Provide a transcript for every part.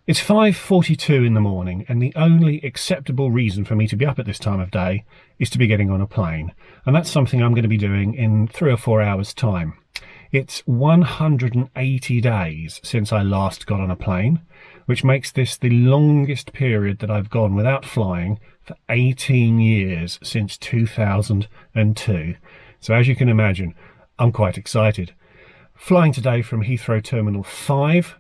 It's 5:42 in the morning, and the only acceptable reason for me to be up at this time of day is to be getting on a plane. And that's something I'm going to be doing in 3 or 4 hours' time. It's 180 days since I last got on a plane, which makes this the longest period that I've gone without flying for 18 years since 2002. So as you can imagine, I'm quite excited. Flying today from Heathrow Terminal 5.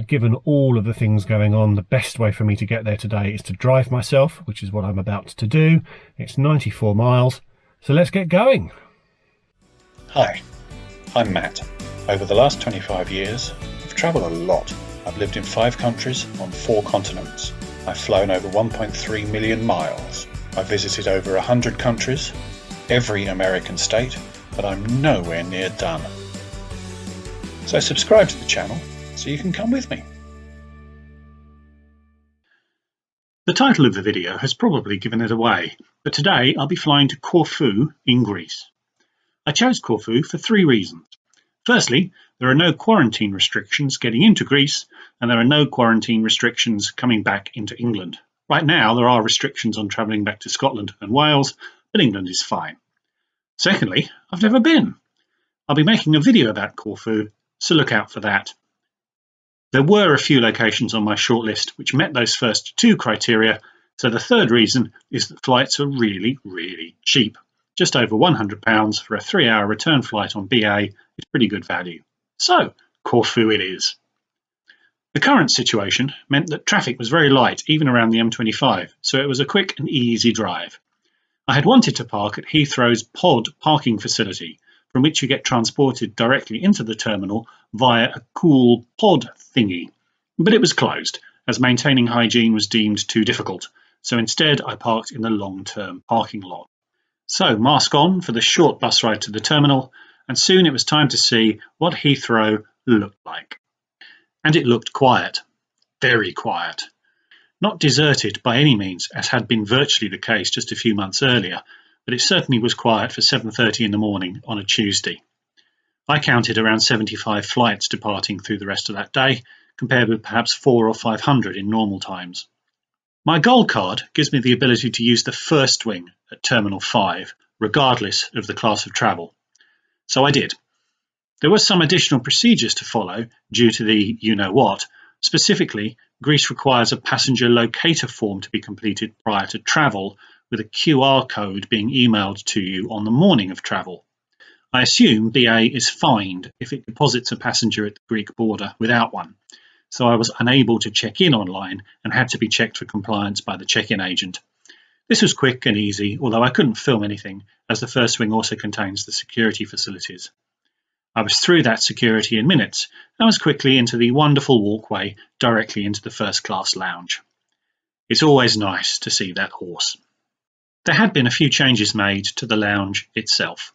Given all of the things going on, the best way for me to get there today is to drive myself, which is what I'm about to do. It's 94 miles, so let's get going. Hi, I'm Matt. Over the last 25 years, I've travelled a lot. I've lived in 5 countries on 4 continents. I've flown over 1.3 million miles. I've visited over 100 countries, every American state, but I'm nowhere near done. So subscribe to the channel so you can come with me. The title of the video has probably given it away, but today I'll be flying to Corfu in Greece. I chose Corfu for 3 reasons. Firstly, there are no quarantine restrictions getting into Greece, and there are no quarantine restrictions coming back into England. Right now there are restrictions on travelling back to Scotland and Wales, but England is fine. Secondly, I've never been. I'll be making a video about Corfu, so look out for that. There were a few locations on my shortlist which met those first 2 criteria, so the third reason is that flights are really cheap. Just over £100 for a 3-hour return flight on BA is pretty good value. So, Corfu it is. The current situation meant that traffic was very light even around the M25, so it was a quick and easy drive. I had wanted to park at Heathrow's pod parking facility, from which you get transported directly into the terminal via a cool pod thingy. But it was closed, as maintaining hygiene was deemed too difficult, so instead I parked in the long-term parking lot. So mask on for the short bus ride to the terminal, and soon it was time to see what Heathrow looked like. And it looked quiet, very quiet. Not deserted by any means, as had been virtually the case just a few months earlier, but it certainly was quiet for 7:30 in the morning on a Tuesday. I counted around 75 flights departing through the rest of that day, compared with perhaps 400 or 500 in normal times. My gold card gives me the ability to use the first wing at Terminal 5, regardless of the class of travel. So I did. There were some additional procedures to follow due to the you-know-what. Specifically, Greece requires a passenger locator form to be completed prior to travel, with a QR code being emailed to you on the morning of travel. I assume BA is fined if it deposits a passenger at the Greek border without one, so I was unable to check in online and had to be checked for compliance by the check-in agent. This was quick and easy, although I couldn't film anything, as the first wing also contains the security facilities. I was through that security in minutes and was quickly into the wonderful walkway directly into the first-class lounge. It's always nice to see that horse. There had been a few changes made to the lounge itself.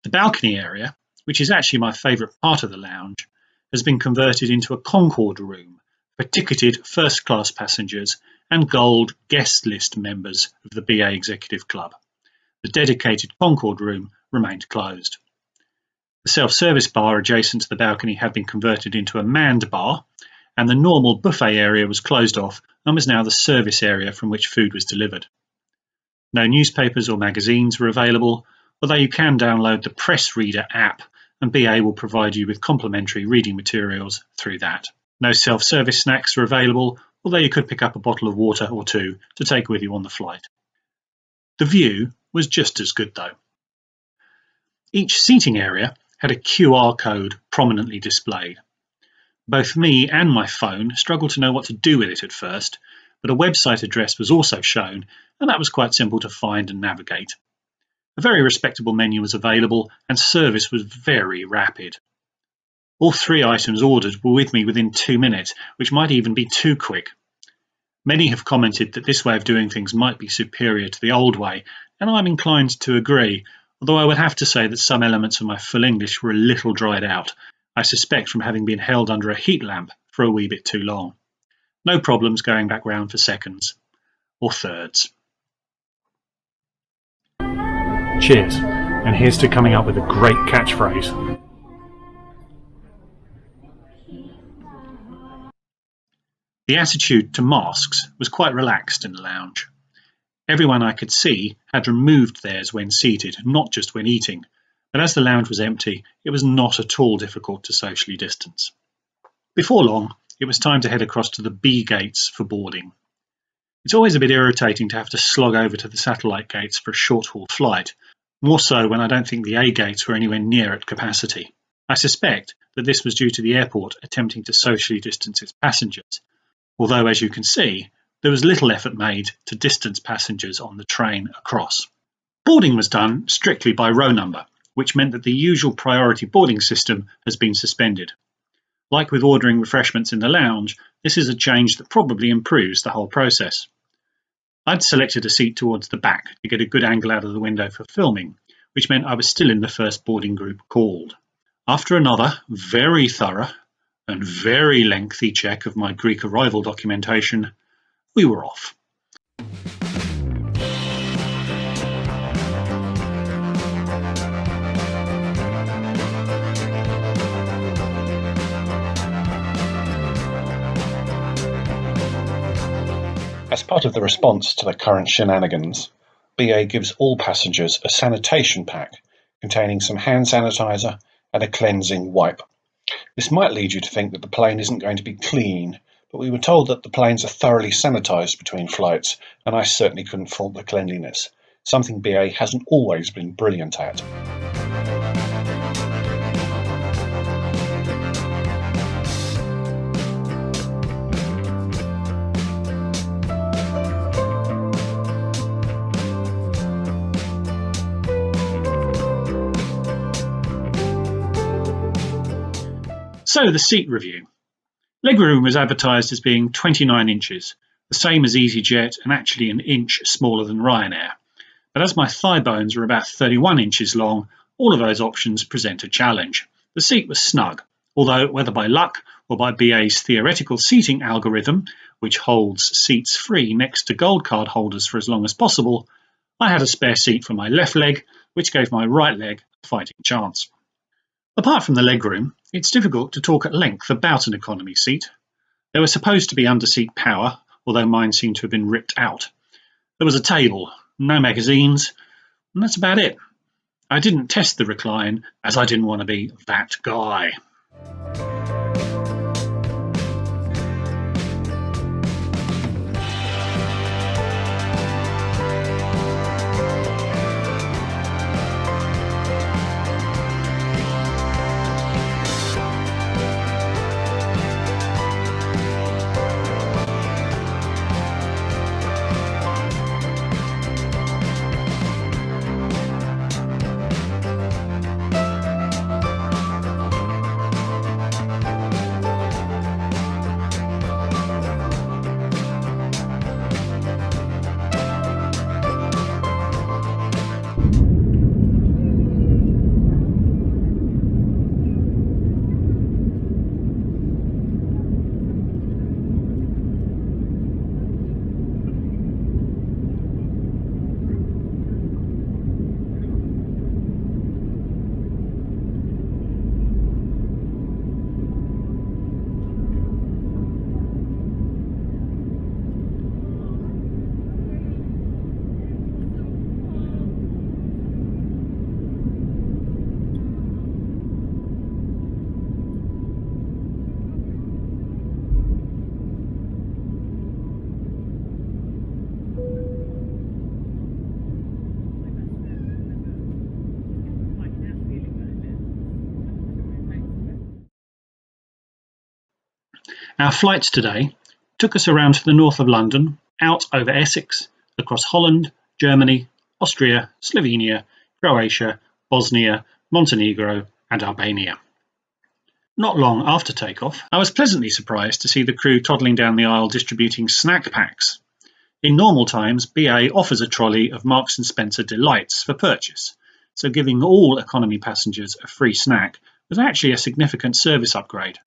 The balcony area, which is actually my favourite part of the lounge, has been converted into a Concorde room for ticketed first-class passengers and gold guest list members of the BA Executive Club. The dedicated Concorde room remained closed. The self-service bar adjacent to the balcony had been converted into a manned bar, and the normal buffet area was closed off and was now the service area from which food was delivered. No newspapers or magazines were available, although you can download the Press Reader app, and BA will provide you with complimentary reading materials through that. No self-service snacks were available, although you could pick up a bottle of water or 2 to take with you on the flight. The view was just as good though. Each seating area had a QR code prominently displayed. Both me and my phone struggled to know what to do with it at first, but a website address was also shown, and that was quite simple to find and navigate. A very respectable menu was available, and service was very rapid. All 3 items ordered were with me within 2 minutes, which might even be too quick. Many have commented that this way of doing things might be superior to the old way, and I'm inclined to agree, although I would have to say that some elements of my full English were a little dried out, I suspect from having been held under a heat lamp for a wee bit too long. No problems going back round for seconds or thirds. Cheers, and here's to coming up with a great catchphrase. The attitude to masks was quite relaxed in the lounge. Everyone I could see had removed theirs when seated, not just when eating, but as the lounge was empty, it was not at all difficult to socially distance. Before long, it was time to head across to the B gates for boarding. It's always a bit irritating to have to slog over to the satellite gates for a short-haul flight, more so when I don't think the A gates were anywhere near at capacity. I suspect that this was due to the airport attempting to socially distance its passengers, although, as you can see, there was little effort made to distance passengers on the train across. Boarding was done strictly by row number, which meant that the usual priority boarding system has been suspended. Like with ordering refreshments in the lounge, this is a change that probably improves the whole process. I'd selected a seat towards the back to get a good angle out of the window for filming, which meant I was still in the first boarding group called. After another very thorough and very lengthy check of my Greek arrival documentation, we were off. As part of the response to the current shenanigans, BA gives all passengers a sanitation pack containing some hand sanitizer and a cleansing wipe. This might lead you to think that the plane isn't going to be clean, but we were told that the planes are thoroughly sanitized between flights, and I certainly couldn't fault the cleanliness, something BA hasn't always been brilliant at. So the seat review. Legroom was advertised as being 29 inches, the same as EasyJet and actually an inch smaller than Ryanair. But as my thigh bones were about 31 inches long, all of those options present a challenge. The seat was snug, although whether by luck or by BA's theoretical seating algorithm, which holds seats free next to gold card holders for as long as possible, I had a spare seat for my left leg, which gave my right leg a fighting chance. Apart from the legroom, it's difficult to talk at length about an economy seat. There was supposed to be under-seat power, although mine seemed to have been ripped out. There was a table, no magazines, and that's about it. I didn't test the recline, as I didn't want to be that guy. Our flights today took us around to the north of London, out over Essex, across Holland, Germany, Austria, Slovenia, Croatia, Bosnia, Montenegro, and Albania. Not long after takeoff, I was pleasantly surprised to see the crew toddling down the aisle distributing snack packs. In normal times, BA offers a trolley of Marks & Spencer delights for purchase, so giving all economy passengers a free snack was actually a significant service upgrade.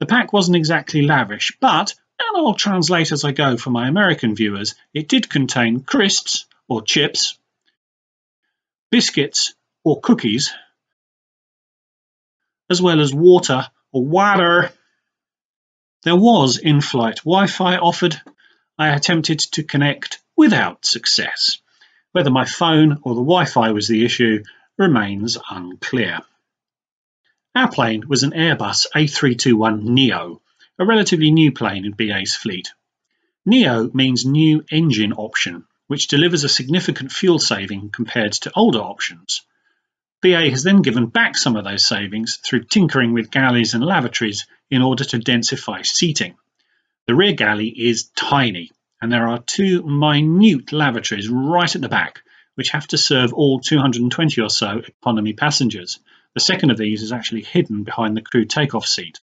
The pack wasn't exactly lavish, but, and I'll translate as I go for my American viewers, it did contain crisps or chips, biscuits or cookies, as well as water or water. There was in-flight Wi-Fi offered. I attempted to connect without success. Whether my phone or the Wi-Fi was the issue remains unclear. Our plane was an Airbus A321Neo, a relatively new plane in BA's fleet. Neo means new engine option, which delivers a significant fuel saving compared to older options. BA has then given back some of those savings through tinkering with galleys and lavatories in order to densify seating. The rear galley is tiny, and there are two minute lavatories right at the back, which have to serve all 220 or so economy passengers. The second of these is actually hidden behind the crew takeoff seat.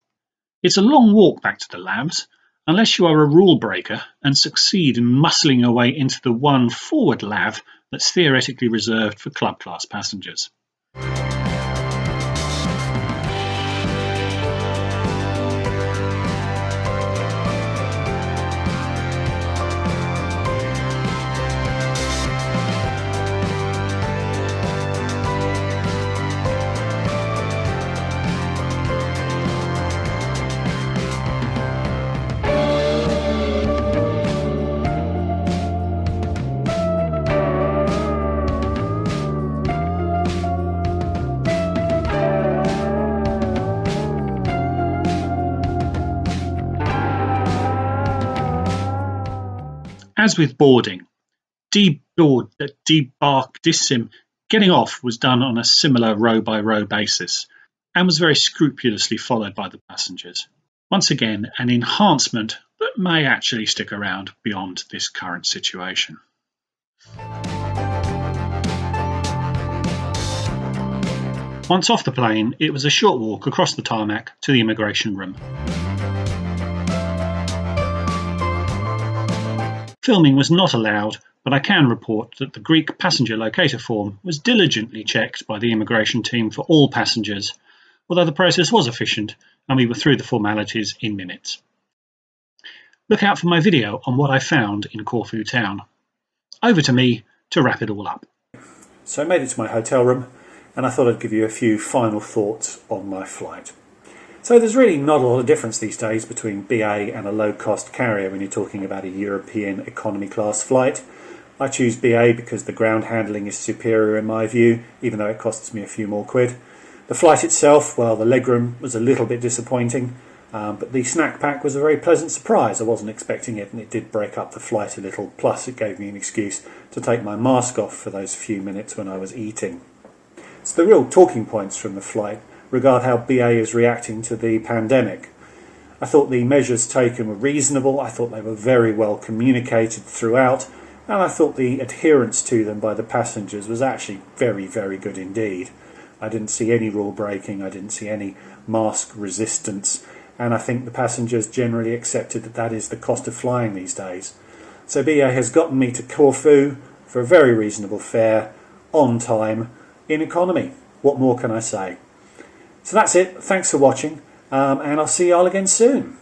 It's a long walk back to the labs, unless you are a rule breaker and succeed in muscling your way into the one forward lav that's theoretically reserved for club class passengers. As with boarding, getting off was done on a similar row-by-row basis and was very scrupulously followed by the passengers. Once again, an enhancement that may actually stick around beyond this current situation. Once off the plane, it was a short walk across the tarmac to the immigration room. Filming was not allowed, but I can report that the Greek passenger locator form was diligently checked by the immigration team for all passengers, although the process was efficient and we were through the formalities in minutes. Look out for my video on what I found in Corfu town. Over to me to wrap it all up. So I made it to my hotel room and I thought I'd give you a few final thoughts on my flight. So there's really not a lot of difference these days between BA and a low-cost carrier when you're talking about a European economy class flight. I choose BA because the ground handling is superior in my view, even though it costs me a few more quid. The flight itself, well, the legroom was a little bit disappointing, but the snack pack was a very pleasant surprise. I wasn't expecting it and it did break up the flight a little, plus it gave me an excuse to take my mask off for those few minutes when I was eating. So the real talking points from the flight regard how BA is reacting to the pandemic. I thought the measures taken were reasonable, I thought they were very well communicated throughout, and I thought the adherence to them by the passengers was actually very, very good indeed. I didn't see any rule breaking, I didn't see any mask resistance, and I think the passengers generally accepted that that is the cost of flying these days. So BA has gotten me to Corfu for a very reasonable fare, on time, in economy. What more can I say? So that's it. Thanks for watching, and I'll see you all again soon.